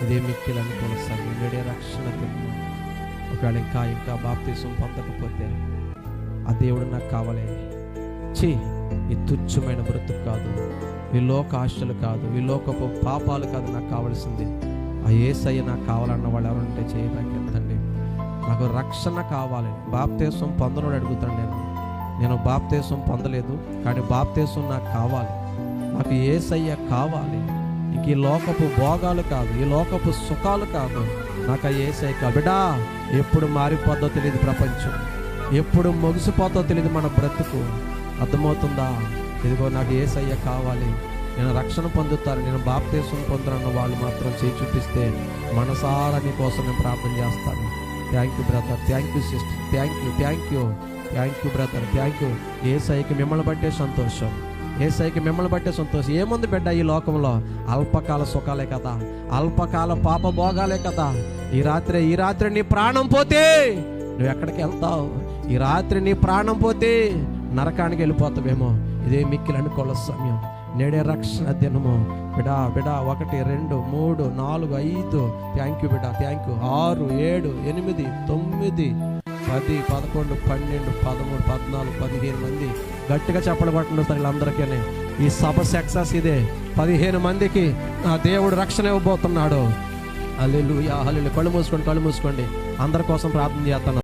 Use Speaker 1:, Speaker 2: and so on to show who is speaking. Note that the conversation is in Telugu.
Speaker 1: ఇదే మిక్కిలి అనుకూల సమయం. నేడే రక్షణ దినము. ఒకవేళ ఇంకా బాప్తీసం పొందకపోతే ఆ దేవుడు నాకు కావాలి. ఈ తుచ్చమైన బ్రతుకు కాదు, ఈ లోక ఆశలు కాదు, ఈ లోకపు పాపాలు కాదు నాకు కావాల్సింది. ఆ యేసయ్య నాకు కావాలన్న వాళ్ళు ఎవరంటే చేయడానికి ఎంతండి. నాకు రక్షణ కావాలి. బాప్తీసం పొందనోడు అడుగుతాను. నేను బాప్తీసం పొందలేదు, కానీ బాప్తీసం నాకు కావాలి. నాకు యేసయ్య కావాలి. ఇంక ఈ లోకపు భోగాలు కాదు, ఈ లోకపు సుఖాలు కాదు, నాకు ఆ యేసయ్య కావాలి. బిడ్డా, ఎప్పుడు మారిపోద్దో తెలియదు ప్రపంచం, ఎప్పుడు ముగిసిపోతో తెలియదు మన బ్రతుకు. అర్థమవుతుందా? ఇదిగో నాకు యేసయ్య కావాలి, నేను రక్షణ పొందుతాను, నేను బాప్తీసం పొందుతున్న వాళ్ళు మాత్రం చేయి చూపిస్తే మనసారా నీ కోసం నేను ప్రార్థన చేస్తాను. Thank you brother, thank you sister, thank you brother, thank you. యేసయ్యకి మిమ్మల్ని బట్టే సంతోషం, యేసయ్యకి మిమ్మల్ని బట్టే సంతోషం. ఏముంది బిడ్డ ఈ లోకంలో? అల్పకాల సుఖాలే కదా, అల్పకాల పాప భోగాలే కదా. ఈ రాత్రి నీ ప్రాణం పోతే నువ్వు ఎక్కడికి వెళ్తావు? ఈ రాత్రి నీ ప్రాణం పోతే నరకానికి వెళ్ళిపోతావేమో. ఇదే మిక్కిలి అనుకోవాల సమయం. నేడే రక్షణ దినము. బిడా 1 2 3 4 5 థ్యాంక్ యూ బిడ్డా, థ్యాంక్ యూ. 6 7 8 9 10 11 12 13 14 15 మంది గట్టిగా చెప్పలు పట్టండి సార్ వీళ్ళందరికీ. ఈ సభ సక్సెస్ ఇదే. 15 మందికి నా దేవుడు రక్షణ ఇవ్వబోతున్నాడు. హల్లెలూయా, హల్లెలూయా. కళ్ళు మూసుకోండి అందరి కోసం ప్రార్థన చేస్తాను.